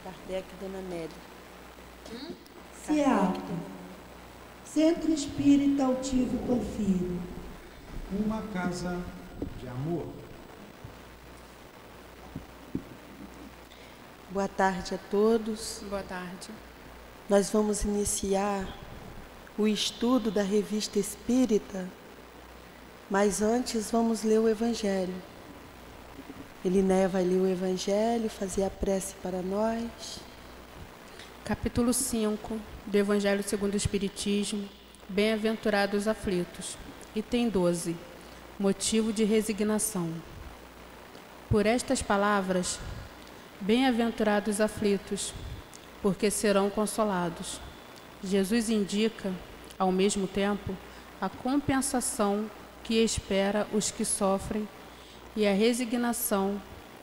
Kardec e Dona Amélia. CEAP, Centro Espírita Altivo Porfírio. Uma casa de amor. Boa tarde a todos. Boa tarde. Nós vamos iniciar o estudo da Revista Espírita, mas antes vamos ler o Evangelho. Elinéia vai ler o Evangelho, fazer a prece para nós. Capítulo 5 do Evangelho segundo o Espiritismo. Bem-aventurados os aflitos. Item 12. Motivo de resignação. Por estas palavras, bem-aventurados os aflitos, porque serão consolados. Jesus indica, ao mesmo tempo, a compensação que espera os que sofrem e a resignação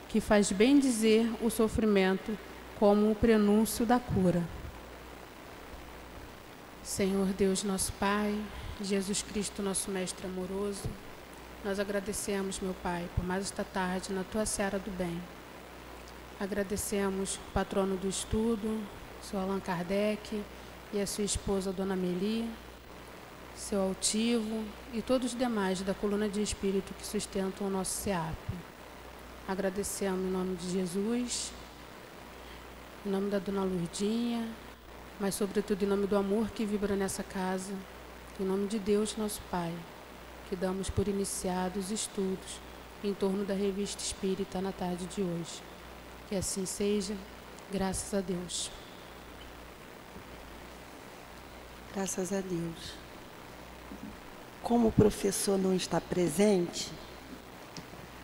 que faz bem dizer o sofrimento como o prenúncio da cura. Senhor Deus, nosso Pai, Jesus Cristo, nosso Mestre amoroso, nós agradecemos, meu Pai, por mais esta tarde na Tua seara do bem. Agradecemos o patrono do estudo, Sr. Allan Kardec, e a sua esposa, Dona Amélia, seu altivo e todos os demais da coluna de espírito que sustentam o nosso CEAP. Agradecemos em nome de Jesus, em nome da Dona Lourdinha, mas sobretudo em nome do amor que vibra nessa casa, em nome de Deus, nosso Pai, que damos por iniciados os estudos em torno da Revista Espírita na tarde de hoje. Que assim seja, graças a Deus. Graças a Deus. Como o professor não está presente,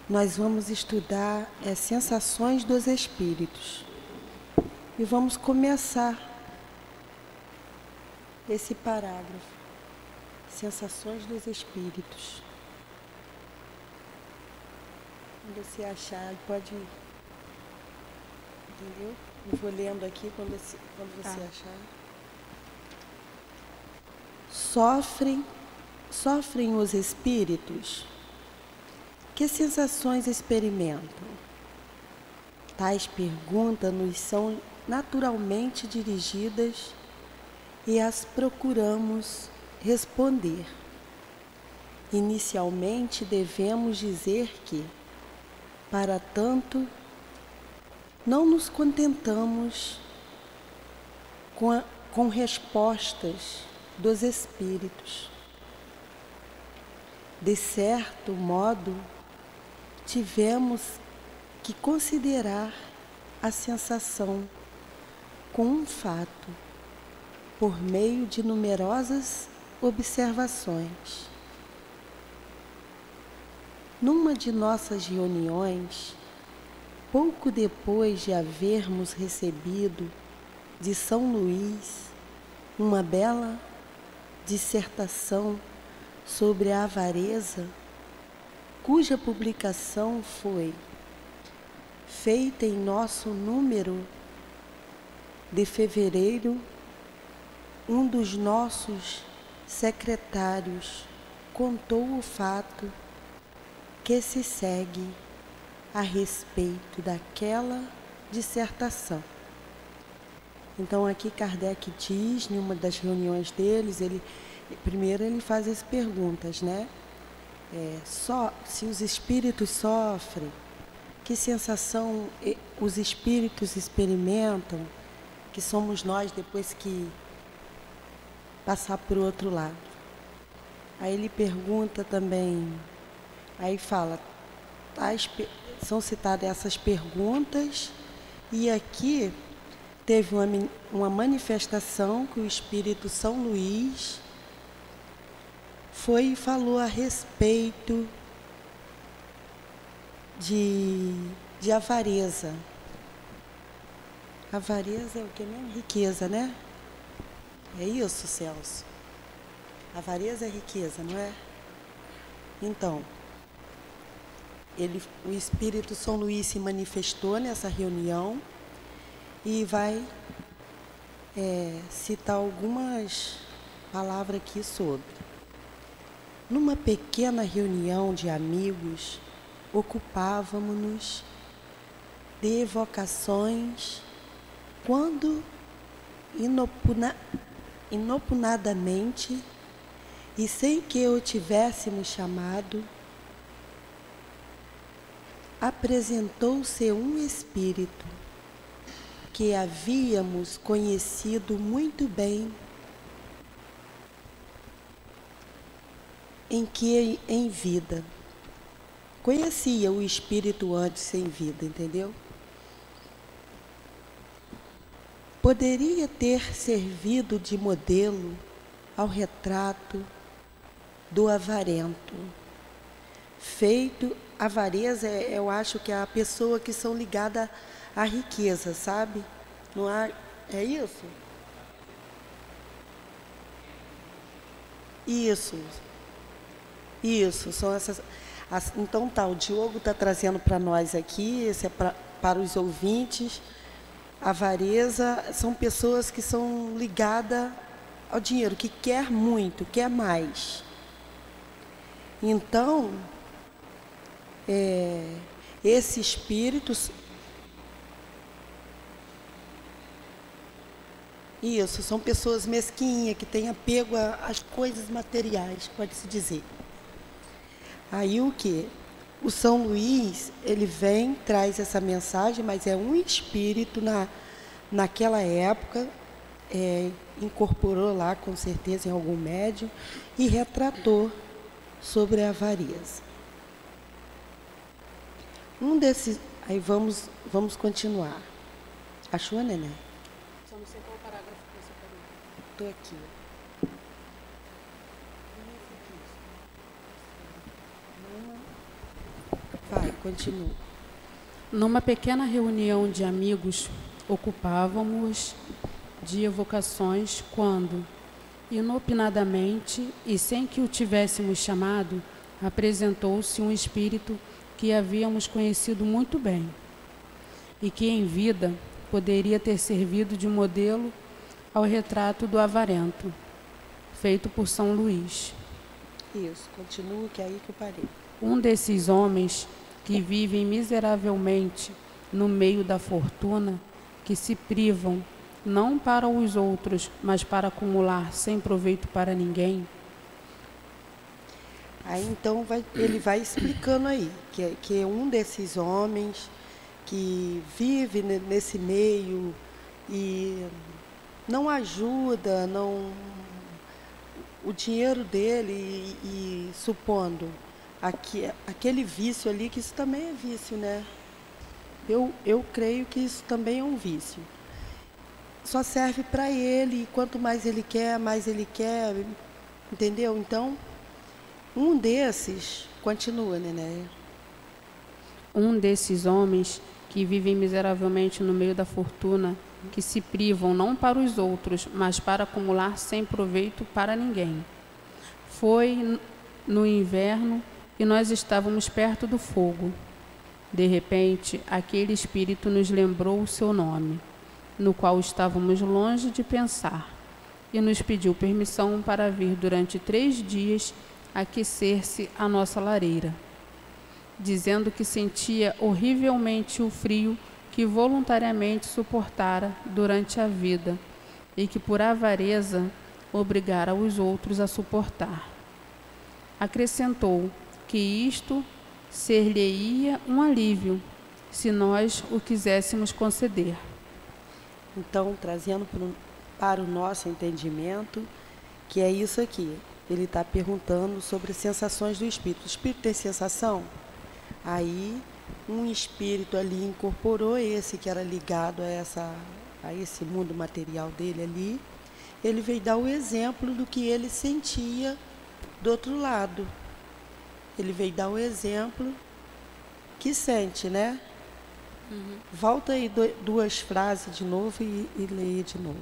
nós vamos estudar as sensações dos espíritos. E vamos começar esse parágrafo. Sensações dos espíritos. Quando você achar, pode ir. Entendeu? Eu vou lendo aqui quando você achar. Sofrem os espíritos? Que sensações experimentam? Tais perguntas nos são naturalmente dirigidas e as procuramos responder. Inicialmente devemos dizer que, para tanto, não nos contentamos com respostas dos espíritos. De certo modo, tivemos que considerar a sensação com um fato, por meio de numerosas observações. Numa de nossas reuniões, pouco depois de havermos recebido de São Luís uma bela dissertação sobre a avareza, cuja publicação foi feita em nosso número de fevereiro, um dos nossos secretários contou o fato que se segue a respeito daquela dissertação. Então aqui Kardec diz, em uma das reuniões deles, primeiro ele faz as perguntas, né? Se os espíritos sofrem, que sensação os espíritos experimentam, que somos nós depois que passar por outro lado. Aí ele pergunta também, aí fala, são citadas essas perguntas, e aqui teve uma manifestação que o Espírito São Luís foi e falou a respeito de avareza. Avareza é o que mesmo? Riqueza, né? É isso, Celso? Avareza é riqueza, não é? Então, o Espírito São Luís se manifestou nessa reunião e vai citar algumas palavras aqui sobre. Numa pequena reunião de amigos, ocupávamos-nos de evocações quando inopunadamente e sem que o tivéssemos chamado, apresentou-se um espírito que havíamos conhecido muito bem, em vida. Conhecia o espírito antes em vida, entendeu? Poderia ter servido de modelo ao retrato do avarento. Feito, avareza, eu acho que é a pessoa que são ligada à riqueza, sabe? Não há, é isso? Isso, são essas. Então tá, o Diogo está trazendo para nós aqui, esse é para os ouvintes. Avareza são pessoas que são ligadas ao dinheiro, que quer muito, quer mais. Então, esse espírito... Isso, são pessoas mesquinhas, que têm apego às coisas materiais, pode-se dizer. Aí o quê? O São Luís, ele vem, traz essa mensagem, mas é um espírito naquela época, incorporou lá, com certeza, em algum médium, e retratou sobre a avareza. Um desses... Aí vamos continuar. Achou, Neném? Só não sei qual parágrafo que você quer. Estou aqui. Vai, continua. Numa pequena reunião de amigos, ocupávamos de evocações quando, inopinadamente e sem que o tivéssemos chamado, apresentou-se um espírito que havíamos conhecido muito bem e que em vida poderia ter servido de modelo ao retrato do avarento, feito por São Luís. Isso, continua, que é aí que eu parei. Um desses homens que vivem miseravelmente no meio da fortuna, que se privam não para os outros, mas para acumular sem proveito para ninguém. Aí então ele vai explicando aí, que é um desses homens que vive nesse meio e não ajuda, o dinheiro dele e supondo aquele vício ali, que isso também é vício, né? Eu creio que isso também é um vício. Só serve para ele, e quanto mais ele quer, entendeu? Então, um desses, continua, Nenéia. Um desses homens que vivem miseravelmente no meio da fortuna, que se privam não para os outros, mas para acumular sem proveito para ninguém. Foi no inverno e nós estávamos perto do fogo. De repente, aquele espírito nos lembrou o seu nome, no qual estávamos longe de pensar, e nos pediu permissão para vir durante 3 dias aquecer-se à nossa lareira, dizendo que sentia horrivelmente o frio que voluntariamente suportara durante a vida e que por avareza obrigara os outros a suportar. Acrescentou que isto ser-lhe-ia um alívio, se nós o quiséssemos conceder. Então, trazendo para o nosso entendimento, que é isso aqui. Ele está perguntando sobre sensações do espírito. O espírito tem sensação? Aí, um espírito ali incorporou esse que era ligado a esse mundo material dele ali. Ele veio dar o exemplo do que ele sentia do outro lado. Ele veio dar o exemplo que sente, né? Uhum. Volta aí 2 frases de novo e leia de novo.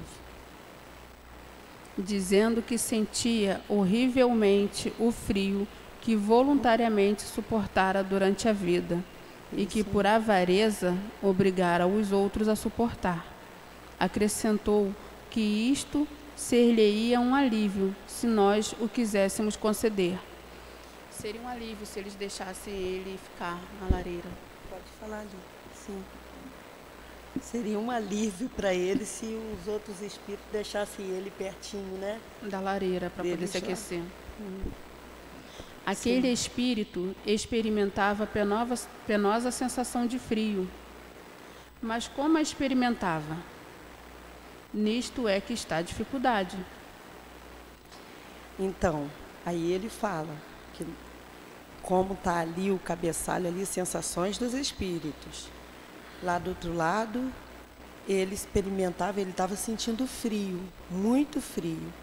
Dizendo que sentia horrivelmente o frio que voluntariamente suportara durante a vida e que por avareza obrigara os outros a suportar. Acrescentou que isto ser-lhe-ia um alívio, se nós o quiséssemos conceder. Seria um alívio se eles deixassem ele ficar na lareira. Pode falar ali, sim. Seria um alívio para ele se os outros espíritos deixassem ele pertinho, né? Da lareira, para poder Dele se já. aquecer. Aquele espírito experimentava penosa sensação de frio. Mas como a experimentava? Nisto é que está a dificuldade. Então, aí ele fala que como está ali o cabeçalho ali, sensações dos espíritos. Lá do outro lado, ele experimentava, ele estava sentindo frio, muito frio.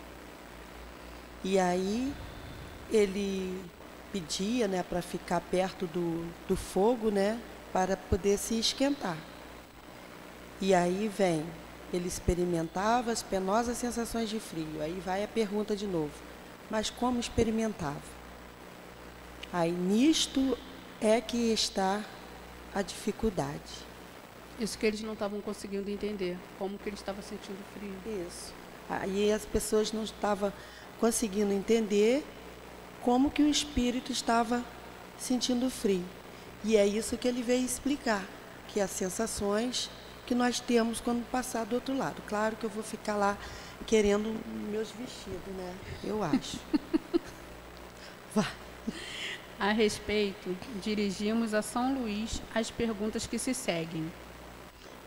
E aí ele pedia, né, para ficar perto do fogo, né, para poder se esquentar. E aí vem, ele experimentava as penosas sensações de frio. Aí vai a pergunta de novo, mas como experimentava? Aí nisto é que está a dificuldade. Isso que eles não estavam conseguindo entender, como que ele estava sentindo frio. Isso. Aí as pessoas não estavam conseguindo entender como que o espírito estava sentindo frio. E é isso que ele veio explicar, que as sensações que nós temos quando passar do outro lado. Claro que eu vou ficar lá querendo meus vestidos, né? Eu acho. Vai. A respeito, dirigimos a São Luís as perguntas que se seguem.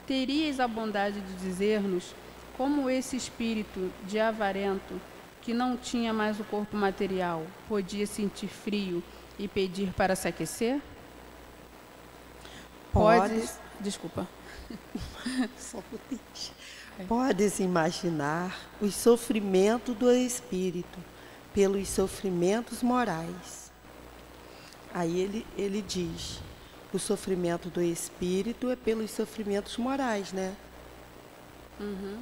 Terias a bondade de dizer-nos como esse espírito de avarento, que não tinha mais o corpo material, podia sentir frio e pedir para se aquecer? Desculpa. Só Podes imaginar o sofrimento do espírito pelos sofrimentos morais. Aí ele diz, o sofrimento do espírito é pelos sofrimentos morais, né?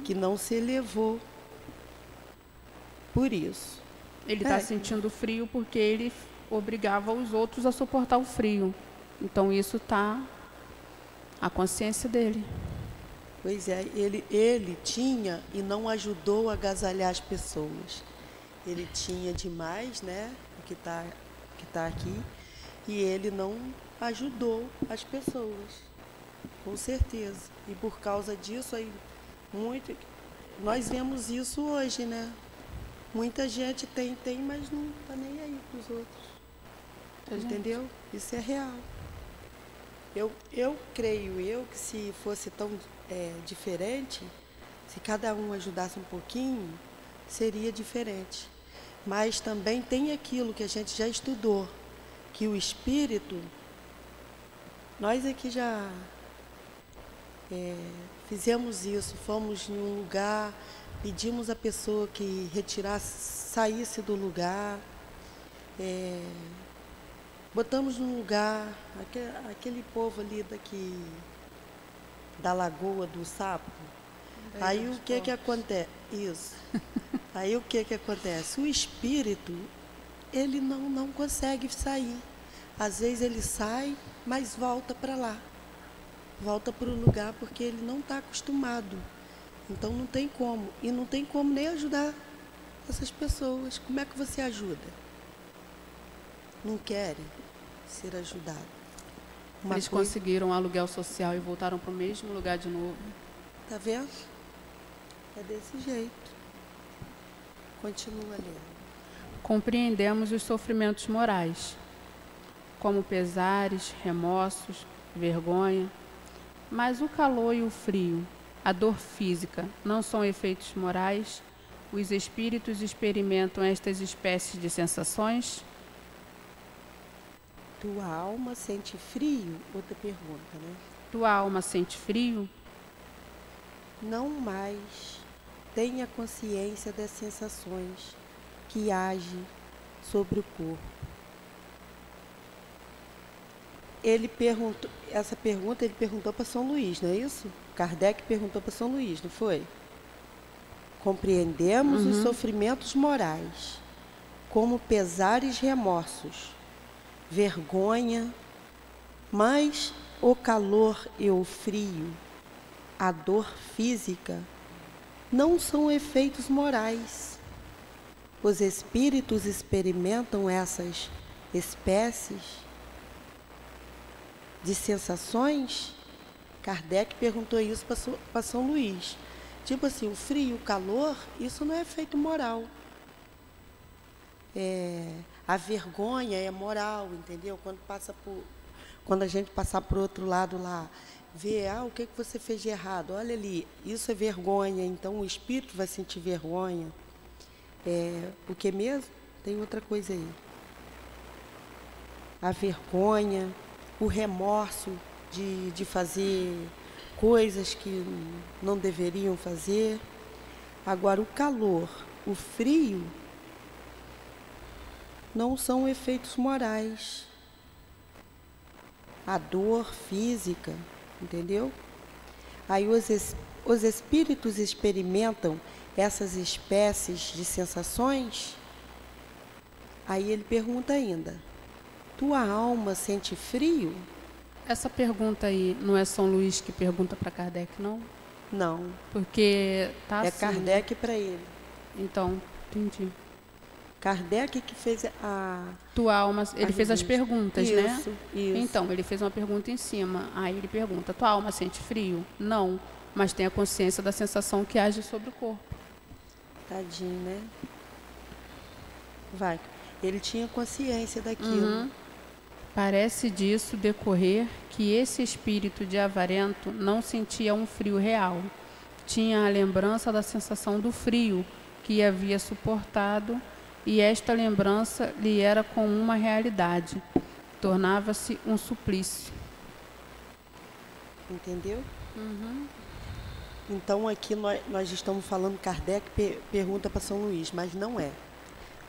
Que não se elevou por isso. Ele está sentindo frio porque ele obrigava os outros a suportar o frio. Então isso está a consciência dele. Pois é, ele tinha e não ajudou a agasalhar as pessoas. Ele tinha demais, né? O que tá aqui. E ele não ajudou as pessoas, com certeza. E por causa disso, aí, nós vemos isso hoje, né? Muita gente tem, mas não está nem aí para os outros. Entendeu? Isso é real. Eu creio que se fosse tão diferente, se cada um ajudasse um pouquinho, seria diferente. Mas também tem aquilo que a gente já estudou, que o espírito, nós aqui já fizemos isso, fomos em um lugar, pedimos a pessoa que saísse do lugar, botamos num lugar, aquele povo ali da Lagoa do Sapo. Aí o que acontece? Isso. Aí o que acontece? O espírito, ele não consegue sair. Às vezes ele sai, mas volta para lá. Volta para o lugar porque ele não está acostumado. Então não tem como. E não tem como nem ajudar essas pessoas. Como é que você ajuda? Não querem ser ajudados. Eles conseguiram aluguel social e voltaram para o mesmo lugar de novo. Tá vendo? É desse jeito. Continua lendo. Compreendemos os sofrimentos morais, como pesares, remorsos, vergonha, mas o calor e o frio, a dor física, não são efeitos morais? Os espíritos experimentam estas espécies de sensações? Tua alma sente frio? Outra pergunta, né? Tua alma sente frio? Não mais tenha consciência das sensações que agem sobre o corpo. Essa pergunta ele perguntou para São Luís, não é isso? Kardec perguntou para São Luís, não foi? Compreendemos os sofrimentos morais, como pesares e remorsos, vergonha, mas o calor e o frio, a dor física, não são efeitos morais. Os espíritos experimentam essas espécies de sensações Kardec perguntou isso para São Luís. Tipo assim, o frio e o calor, isso não é efeito moral. A vergonha é moral, entendeu? Quando a gente passar por outro lado lá, ver, o que você fez de errado? Olha ali, isso é vergonha, então o espírito vai sentir vergonha. O que mesmo? Tem outra coisa aí. A vergonha, o remorso de fazer coisas que não deveriam fazer. Agora, o calor, o frio, não são efeitos morais. A dor física, entendeu? Aí os espíritos experimentam essas espécies de sensações. Aí ele pergunta ainda, tua alma sente frio? Essa pergunta aí, não é São Luís que pergunta para Kardec, não? Não. Porque tá assim, Kardec para ele. Então, entendi. Kardec que fez Tua alma, ele fez as perguntas, isso, né? Isso. Então, ele fez uma pergunta em cima. Aí ele pergunta, tua alma sente frio? Não, mas tem a consciência da sensação que age sobre o corpo. Tadinho, né? Vai. Ele tinha consciência daquilo. Parece disso decorrer que esse espírito de avarento não sentia um frio real. Tinha a lembrança da sensação do frio que havia suportado, e esta lembrança lhe era com uma realidade. Tornava-se um suplício. Entendeu? Então aqui nós estamos falando, Kardec pergunta para São Luís, mas não é.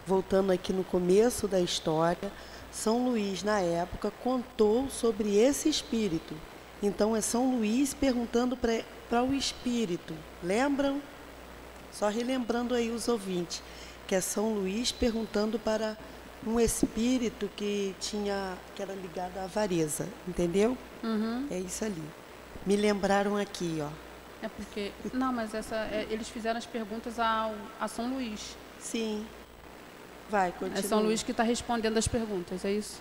Voltando aqui no começo da história, São Luís, na época, contou sobre esse espírito. Então, é São Luís perguntando para o espírito. Lembram? Só relembrando aí os ouvintes, que é São Luís perguntando para um espírito que era ligado à avareza. Entendeu? É isso ali. Me lembraram aqui, ó. É porque... Não, mas eles fizeram as perguntas a São Luís. Sim. Vai, continua. É São Luís que está respondendo as perguntas, é isso?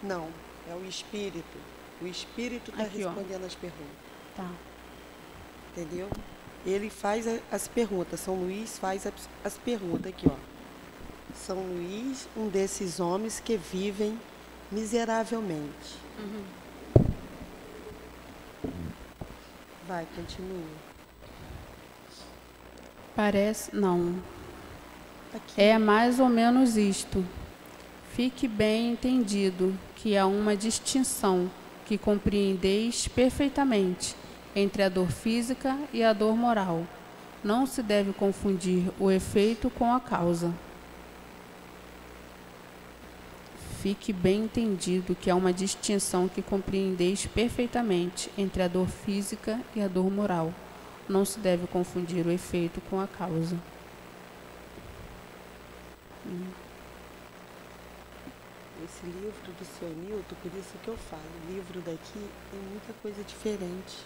Não, é o espírito. O espírito está respondendo as perguntas. Tá. Entendeu? Ele faz as perguntas. São Luís faz as perguntas aqui, ó. São Luís, um desses homens que vivem miseravelmente. Vai, continua. Parece... Não. Aqui. É mais ou menos isto. Fique bem entendido que há uma distinção que compreendeis perfeitamente entre a dor física e a dor moral. Não se deve confundir o efeito com a causa. Fique bem entendido que há uma distinção que compreendeis perfeitamente entre a dor física e a dor moral. Não se deve confundir o efeito com a causa. Esse livro do seu Nilton, por isso que eu falo, o livro daqui tem muita coisa diferente.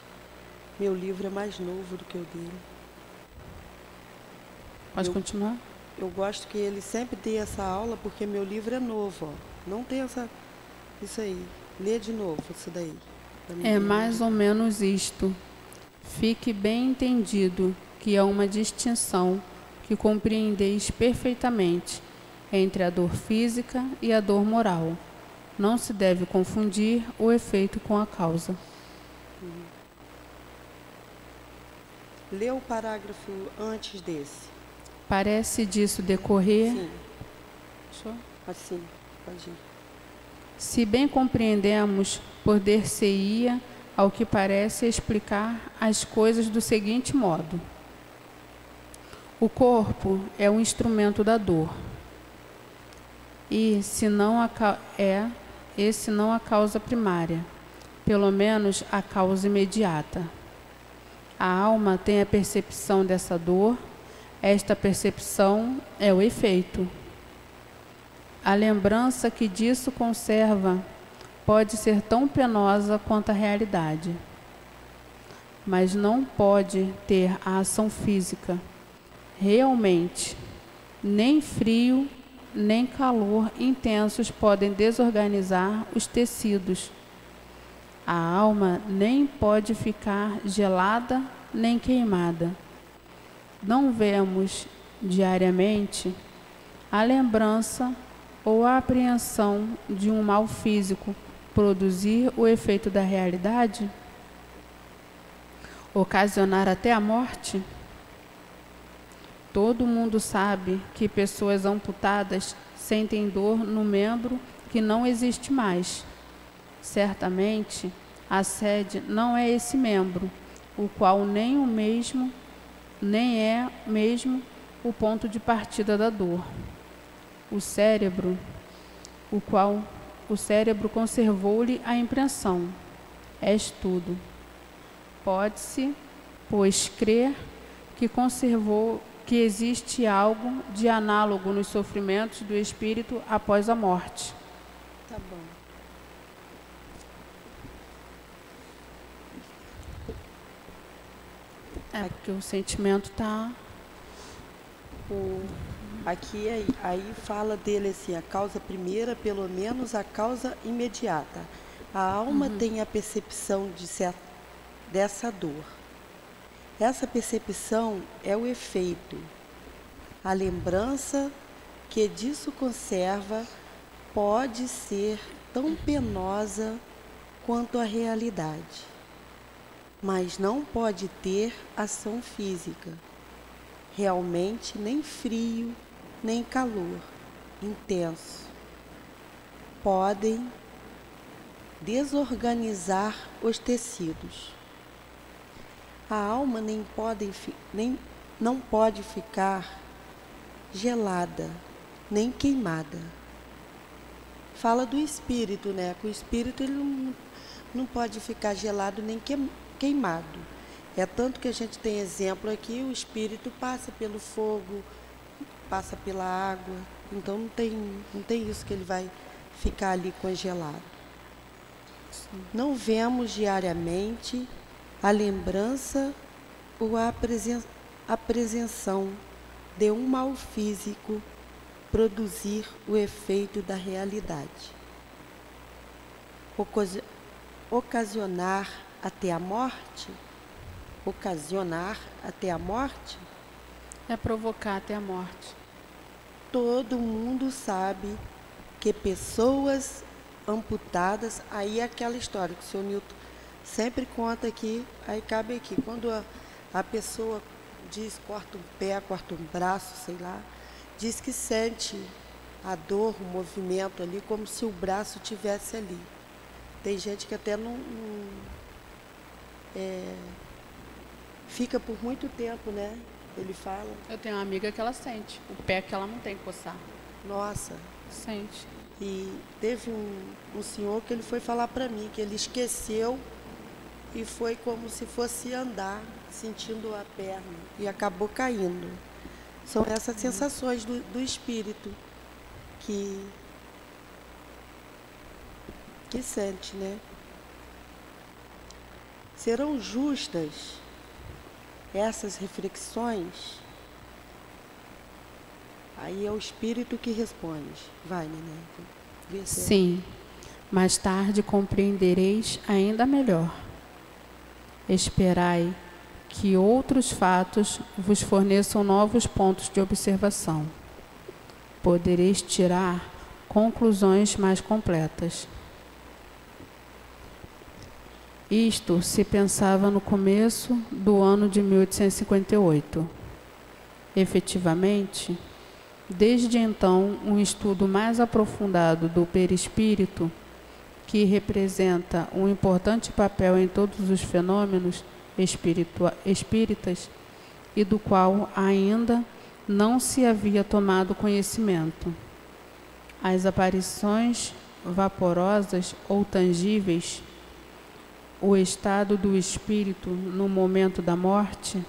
Meu livro é mais novo do que o dele. Pode continuar? Eu gosto que ele sempre dê essa aula, porque meu livro é novo, ó. Não tem isso aí. Lê de novo isso daí. É mais ou menos isto. Fique bem entendido que há uma distinção que compreendeis perfeitamente entre a dor física e a dor moral. Não se deve confundir o efeito com a causa. Lê o parágrafo antes desse. Parece disso decorrer... Sim. Deixa eu... Assim, pode ir. Se bem compreendemos, poder-se-ia, ao que parece, explicar as coisas do seguinte modo. O corpo é um instrumento da dor. Esse não a causa primária, pelo menos a causa imediata. A alma tem a percepção dessa dor, esta percepção é o efeito. A lembrança que disso conserva pode ser tão penosa quanto a realidade, mas não pode ter a ação física. Realmente, nem frio, nem calor intensos podem desorganizar os tecidos. A alma nem pode ficar gelada nem queimada. Não vemos diariamente a lembrança ou a apreensão de um mal físico produzir o efeito da realidade? Ocasionar até a morte? Todo mundo sabe que pessoas amputadas sentem dor no membro que não existe mais. Certamente, a sede não é esse membro, o qual nem é mesmo o ponto de partida da dor. O cérebro conservou-lhe a impressão. És tudo. Pode-se, pois, crer que existe algo de análogo nos sofrimentos do espírito após a morte. Tá bom. Porque o sentimento está... Aqui aí fala dele assim, a causa primeira, pelo menos a causa imediata. A alma tem a percepção dessa dor. Essa percepção é o efeito. A lembrança que disso conserva pode ser tão penosa quanto a realidade, mas não pode ter ação física. Realmente nem frio, nem calor intenso podem desorganizar os tecidos. A alma não pode ficar gelada, nem queimada. Fala do espírito, né? Que o espírito ele não pode ficar gelado nem queimado. É tanto que a gente tem exemplo aqui, o espírito passa pelo fogo, passa pela água, então não tem isso que ele vai ficar ali congelado. Sim. Não vemos diariamente a lembrança ou a apreensão de um mal físico produzir o efeito da realidade. Ocasionar até a morte? Ocasionar até a morte? É provocar até a morte. Todo mundo sabe que pessoas amputadas, aí é aquela história que o senhor Nilton sempre conta aqui, aí cabe aqui, quando a pessoa diz, corta um pé, corta um braço, sei lá, diz que sente a dor, o movimento ali, como se o braço tivesse ali. Tem gente que até não fica por muito tempo, né? Ele fala. Eu tenho uma amiga que ela sente o pé que ela não tem que coçar. Nossa. Sente. E teve um senhor que ele foi falar para mim que ele esqueceu e foi como se fosse andar, sentindo a perna, e acabou caindo. São essas sensações do espírito que sente, né? Serão justas essas reflexões? Aí é o espírito que responde. Vai, neném. Sim, mais tarde compreendereis ainda melhor. Esperai que outros fatos vos forneçam novos pontos de observação. Podereis tirar conclusões mais completas. Isto se pensava no começo do ano de 1858. Efetivamente, desde então, um estudo mais aprofundado do perispírito, que representa um importante papel em todos os fenômenos espíritas e do qual ainda não se havia tomado conhecimento. As aparições vaporosas ou tangíveis, o estado do espírito no momento da morte,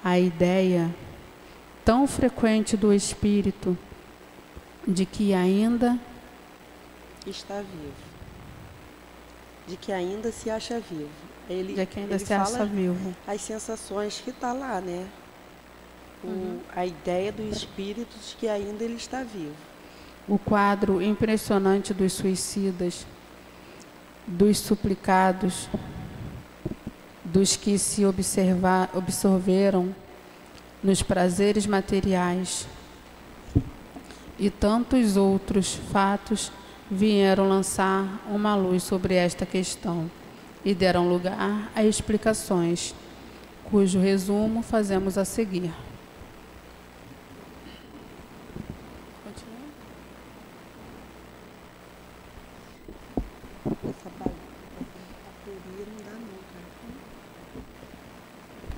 a ideia tão frequente do espírito de que ainda está vivo, de que ainda se acha vivo. De que ainda se acha vivo. As sensações que está lá, né? A ideia do espírito de que ainda ele está vivo. O quadro impressionante dos suicidas, dos suplicados, dos que se absorveram nos prazeres materiais, e tantos outros fatos vieram lançar uma luz sobre esta questão e deram lugar a explicações, cujo resumo fazemos a seguir. Essa bateria não dá não, cara.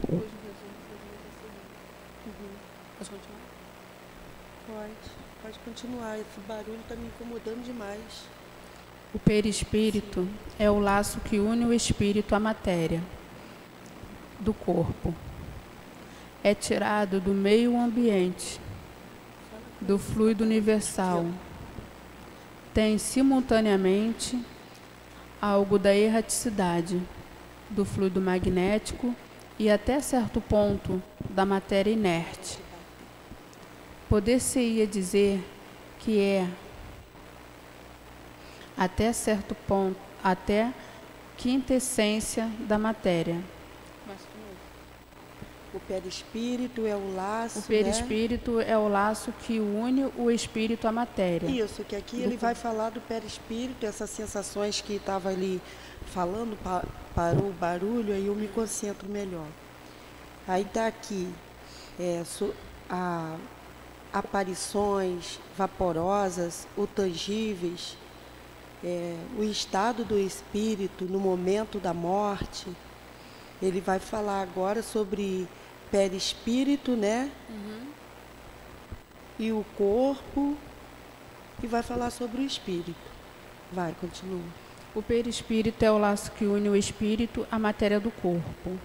Cujo resumo fazemos a seguir. Pode continuar? Pode continuar. Esse barulho está me incomodando demais. O perispírito é o laço que une o espírito à matéria do corpo. É tirado do meio ambiente, do fluido universal. Tem simultaneamente algo da erraticidade, do fluido magnético e até certo ponto da matéria inerte. Poder-se-ia dizer que é até certo ponto, até quintessência da matéria. O perispírito é o laço, O perispírito é o laço que une o espírito à matéria. Isso, que aqui ele vai falar do perispírito, essas sensações que estava ali falando, parou o barulho, aí eu me concentro melhor. Aí está aqui, aparições vaporosas ou tangíveis, o estado do espírito no momento da morte. Ele vai falar agora sobre perispírito, né? E o corpo, e vai falar sobre o espírito. Vai, continua. O perispírito é o laço que une o espírito à matéria do corpo.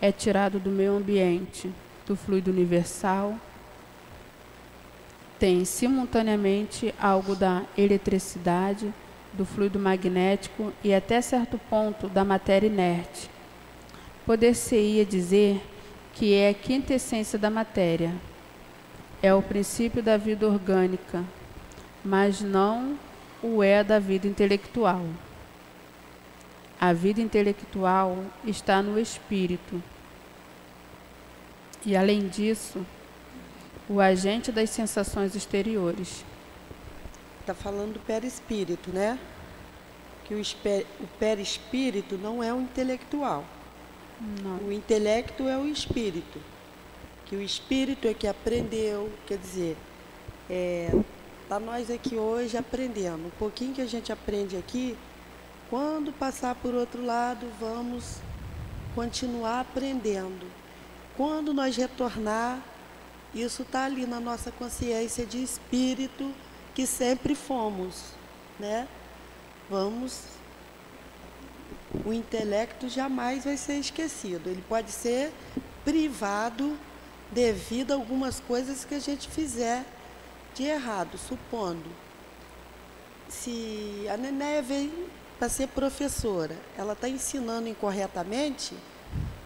É tirado do meio ambiente, do fluido universal. Tem simultaneamente algo da eletricidade, do fluido magnético e até certo ponto da matéria inerte. Poder-se-ia dizer que é a quintessência da matéria. É o princípio da vida orgânica, mas não o é da vida intelectual. A vida intelectual está no espírito. E, além disso, o agente das sensações exteriores. Está falando do perispírito, né? Que o perispírito não é o intelectual. Não. O intelecto é o espírito. Que o espírito é que aprendeu, quer dizer, está nós aqui hoje aprendendo. Um pouquinho que a gente aprende aqui, quando passar por outro lado, vamos continuar aprendendo. Quando nós retornar, isso está ali na nossa consciência de espírito que sempre fomos, né? O intelecto jamais vai ser esquecido. Ele pode ser privado devido a algumas coisas que a gente fizer de errado, supondo. Se a Nenéia veio para ser professora, ela está ensinando incorretamente,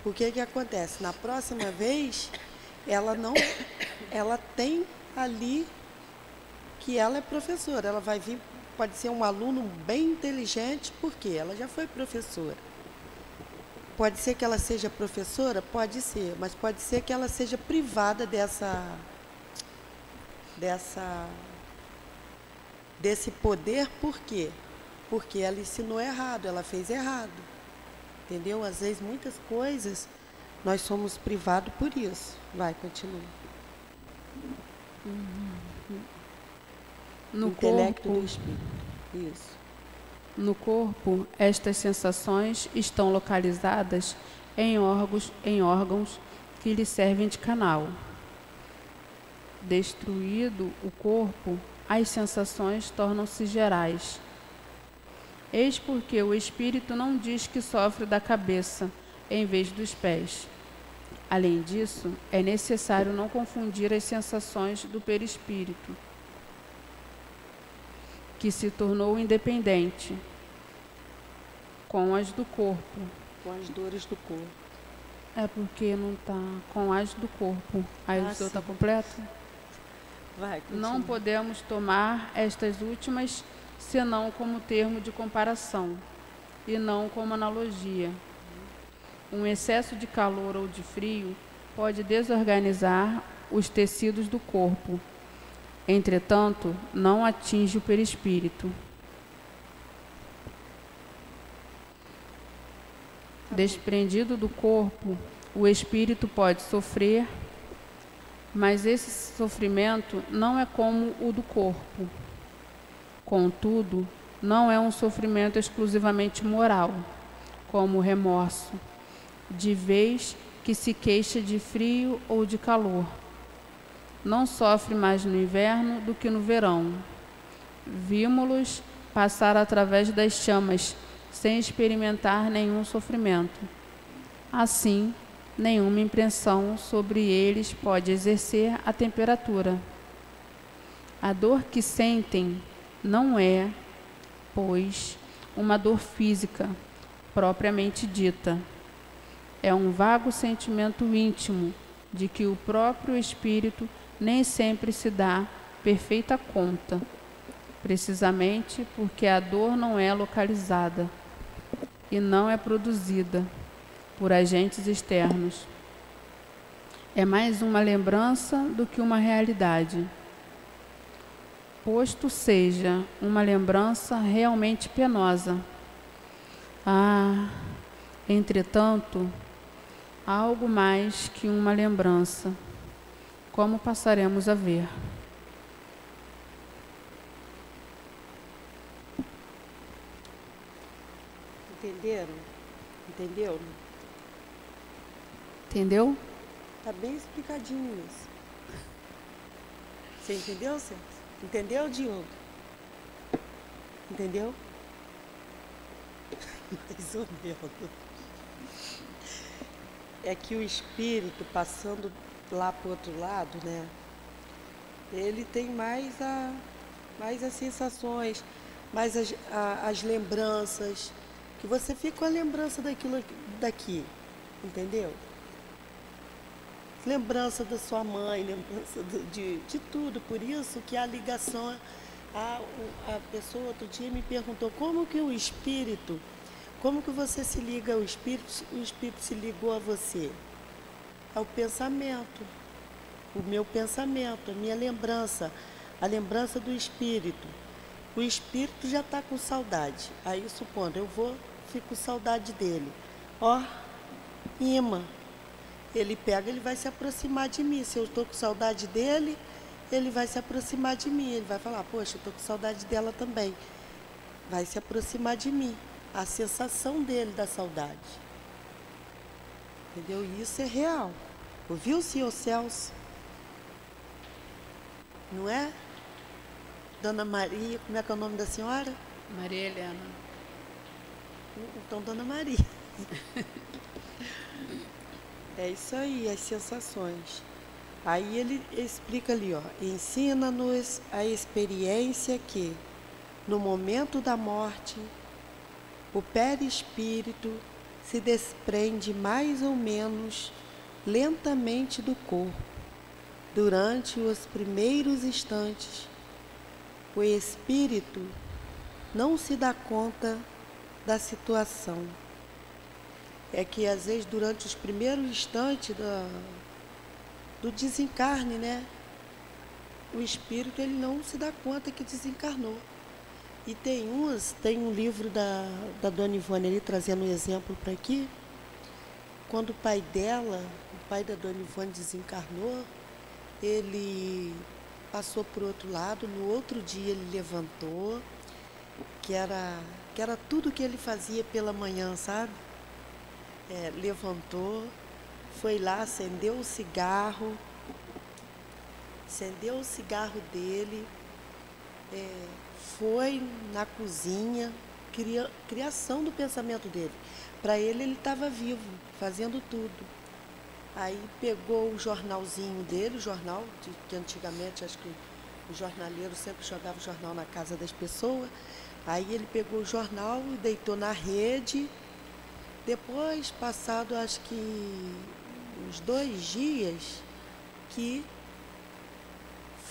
o que acontece? Na próxima vez, ela tem ali que ela é professora, ela vai vir, pode ser um aluno bem inteligente, porque ela já foi professora. Pode ser que ela seja professora? Pode ser, mas pode ser que ela seja privada desse poder, por quê? Porque ela ensinou errado, ela fez errado. Entendeu? Às vezes, muitas coisas, nós somos privados por isso. Vai, continua. No intelecto corpo, do espírito. Isso. No corpo, estas sensações estão localizadas em órgãos que lhe servem de canal. Destruído o corpo, as sensações tornam-se gerais. Eis porque o espírito não diz que sofre da cabeça em vez dos pés. Além disso, é necessário não confundir as sensações do perispírito, que se tornou independente, com as do corpo. Com as dores do corpo. É porque não está com as do corpo. Aí o seu está completo? Vai, continua. Não podemos tomar estas últimas senão como termo de comparação. e não como analogia. Um excesso de calor ou de frio pode desorganizar os tecidos do corpo. Entretanto, não atinge o perispírito. Desprendido do corpo, o espírito pode sofrer, mas esse sofrimento não é como o do corpo. Contudo, não é um sofrimento exclusivamente moral, como o remorso, de vez que se queixa de frio ou de calor. Não sofre mais no inverno do que no verão. Vimos-los passar através das chamas, sem experimentar nenhum sofrimento. Assim, nenhuma impressão sobre eles pode exercer a temperatura. A dor que sentem não é, pois, uma dor física, propriamente dita. É um vago sentimento íntimo de que o próprio espírito nem sempre se dá perfeita conta, precisamente porque a dor não é localizada e não é produzida por agentes externos. É mais uma lembrança do que uma realidade. Posto seja uma lembrança realmente penosa. Entretanto, algo mais que uma lembrança, como passaremos a ver. Entenderam? Entendeu? Entendeu? Tá bem explicadinho isso. Você entendeu, César? Entendeu, Diogo? Entendeu? Mais ou menos. É que o espírito, passando lá para o outro lado, né? Ele tem mais as sensações, mais as lembranças. Que você fica com a lembrança daquilo daqui, entendeu? Lembrança da sua mãe, lembrança de tudo. Por isso que a ligação, a pessoa outro dia me perguntou como que o espírito, como que você se liga ao espírito, o espírito se ligou a você? Ao pensamento, o meu pensamento, a minha lembrança, a lembrança do espírito. O espírito já está com saudade. Aí, supondo, fico com saudade dele. Imã. Ele pega, ele vai se aproximar de mim. Se eu estou com saudade dele, ele vai se aproximar de mim. Ele vai falar, poxa, eu estou com saudade dela também. Vai se aproximar de mim. A sensação dele da saudade. Entendeu? Isso é real. Ouviu, senhor Celso? Não é? Dona Maria, como é que é o nome da senhora? Maria Helena. Então, Dona Maria. É isso aí, as sensações. Aí ele explica ali, ensina-nos a experiência que, no momento da morte, o perispírito se desprende mais ou menos lentamente do corpo. Durante os primeiros instantes, o espírito não se dá conta da situação. É que às vezes durante os primeiros instantes do desencarne, né? O espírito ele não se dá conta que desencarnou. E tem um livro da Dona Ivone ali trazendo um exemplo para aqui. Quando o pai da Dona Ivone desencarnou, ele passou por outro lado, no outro dia ele levantou, que era tudo que ele fazia pela manhã, sabe? Levantou, foi lá, acendeu o cigarro dele, foi na cozinha, criação do pensamento dele. Para ele estava vivo, fazendo tudo. Aí pegou o jornalzinho dele, o jornal, que antigamente acho que o jornaleiro sempre jogava o jornal na casa das pessoas. Aí ele pegou o jornal e deitou na rede. Depois, passado acho que uns 2 dias, que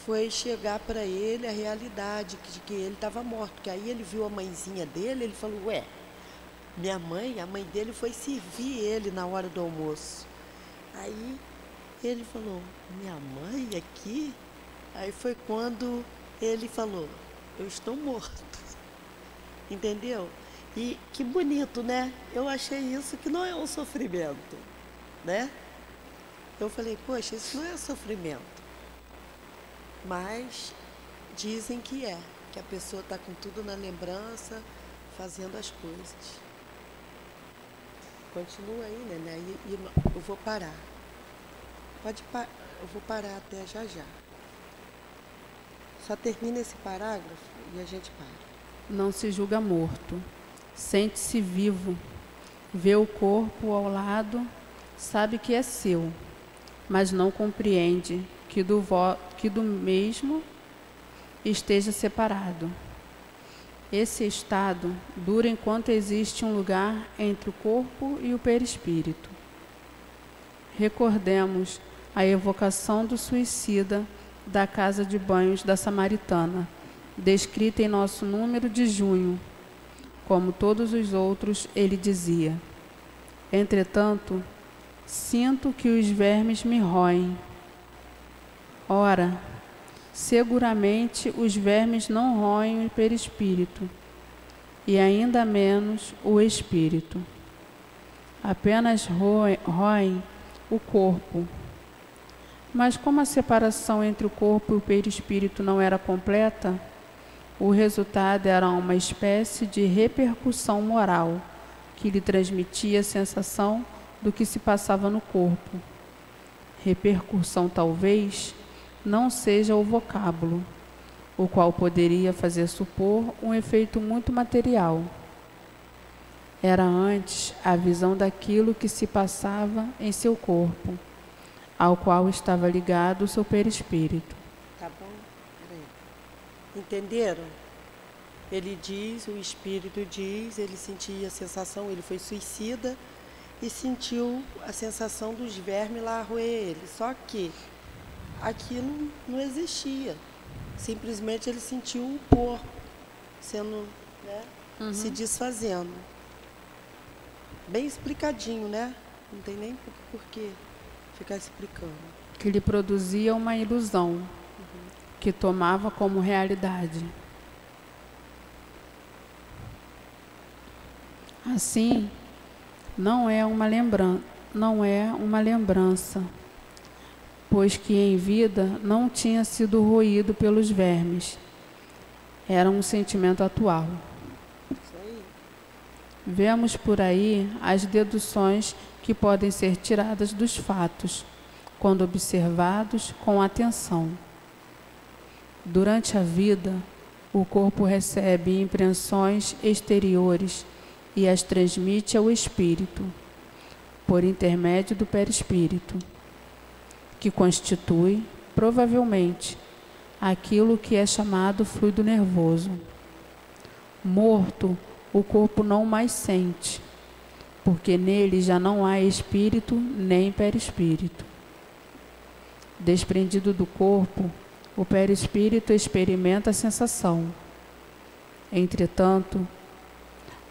foi chegar para ele a realidade de que ele estava morto. Que aí ele viu a mãezinha dele, ele falou, minha mãe, a mãe dele foi servir ele na hora do almoço. Aí ele falou, minha mãe aqui? Aí foi quando ele falou, eu estou morto. Entendeu? E que bonito, né? Eu achei isso que não é um sofrimento, né? Eu falei, poxa, isso não é sofrimento. Mas dizem que é, que a pessoa está com tudo na lembrança, fazendo as coisas. Continua aí, Nené, e eu vou parar. Eu vou parar até já já. Só termina esse parágrafo e a gente para. Não se julga morto, sente-se vivo, vê o corpo ao lado, sabe que é seu, mas não compreende que do mesmo esteja separado. Esse estado dura enquanto existe um lugar entre o corpo e o perispírito. Recordemos a evocação do suicida da casa de banhos da Samaritana, descrita em nosso número de junho. Como todos os outros, ele dizia: entretanto, sinto que os vermes me roem. Ora, seguramente os vermes não roem o perispírito, e ainda menos o espírito. Apenas roem o corpo. Mas como a separação entre o corpo e o perispírito não era completa, o resultado era uma espécie de repercussão moral que lhe transmitia a sensação do que se passava no corpo. Repercussão talvez não seja o vocábulo, o qual poderia fazer supor um efeito muito material. Era antes a visão daquilo que se passava em seu corpo, ao qual estava ligado o seu perispírito. Tá bom? Peraí. Entenderam? Ele diz, o espírito diz, ele sentia a sensação, ele foi suicida e sentiu a sensação dos vermes lá roer ele. Só que aquilo não existia. Simplesmente ele sentiu o corpo sendo, né, se desfazendo. Bem explicadinho, né? Não tem nem por que ficar explicando. Que lhe produzia uma ilusão, que tomava como realidade. Assim, não é uma lembrança, pois que em vida não tinha sido roído pelos vermes. Era um sentimento atual. Isso aí. Vemos por aí as deduções que podem ser tiradas dos fatos, quando observados com atenção. Durante a vida, o corpo recebe impressões exteriores e as transmite ao espírito, por intermédio do perispírito, que constitui, provavelmente, aquilo que é chamado fluido nervoso. Morto, o corpo não mais sente, porque nele já não há espírito nem perispírito. Desprendido do corpo, o perispírito experimenta a sensação. Entretanto,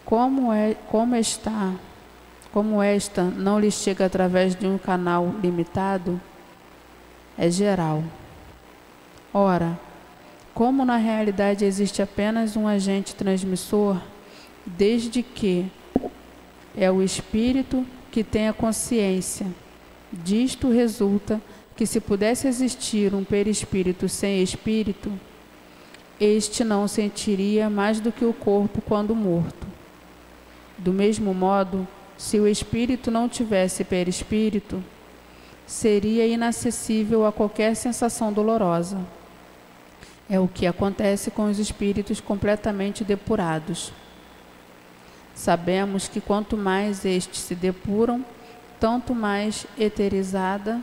como esta não lhe chega através de um canal limitado, é geral. Ora, como na realidade existe apenas um agente transmissor, desde que é o espírito que tem a consciência, disto resulta que se pudesse existir um perispírito sem espírito, este não sentiria mais do que o corpo quando morto. Do mesmo modo, se o espírito não tivesse perispírito, seria inacessível a qualquer sensação dolorosa. É o que acontece com os espíritos completamente depurados. Sabemos que quanto mais estes se depuram, tanto mais eterizada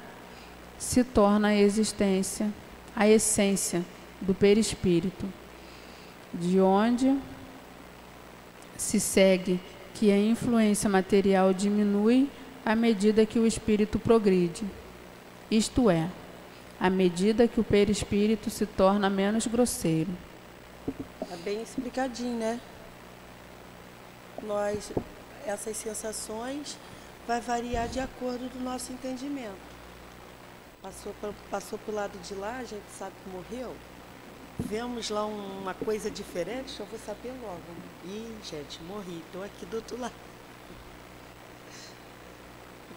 se torna a essência do perispírito, de onde se segue que a influência material diminui à medida que o espírito progride, isto é, à medida que o perispírito se torna menos grosseiro. Está bem explicadinho, né? Nós essas sensações vai variar de acordo do nosso entendimento. Passou para o lado de lá, a gente sabe que morreu. Vemos lá uma coisa diferente, eu vou saber logo. Ih, gente, morri, estou aqui do outro lado.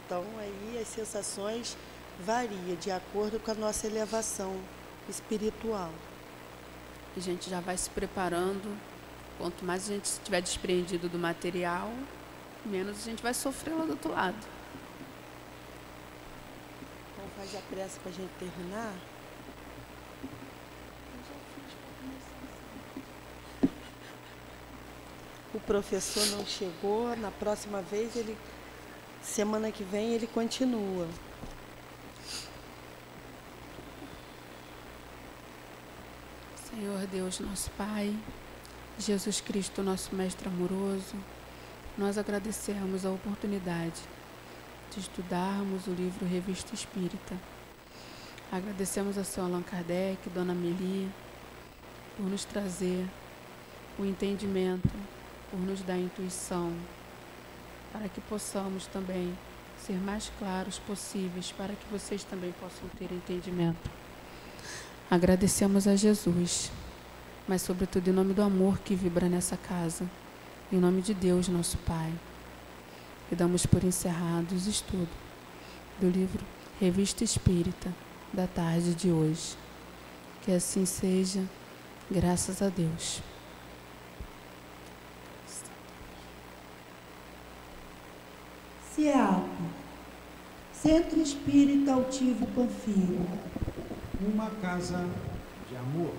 Então, aí as sensações variam de acordo com a nossa elevação espiritual. A gente já vai se preparando. Quanto mais a gente estiver desprendido do material, menos a gente vai sofrer lá do outro lado. Então, faz a pressa para a gente terminar. O professor não chegou, na próxima vez, semana que vem, ele continua. Senhor Deus, nosso Pai, Jesus Cristo, nosso Mestre amoroso, nós agradecemos a oportunidade de estudarmos o livro Revista Espírita. Agradecemos a Senhor Allan Kardec, Dona Amélie, por nos trazer o entendimento, por nos dar a intuição, para que possamos também ser mais claros possíveis, para que vocês também possam ter entendimento. Agradecemos a Jesus, mas sobretudo em nome do amor que vibra nessa casa, em nome de Deus, nosso Pai. E damos por encerrado os estudos do livro Revista Espírita da tarde de hoje. Que assim seja, graças a Deus. CEAP, Centro Espírita Altivo Panfiro. Uma casa de amor.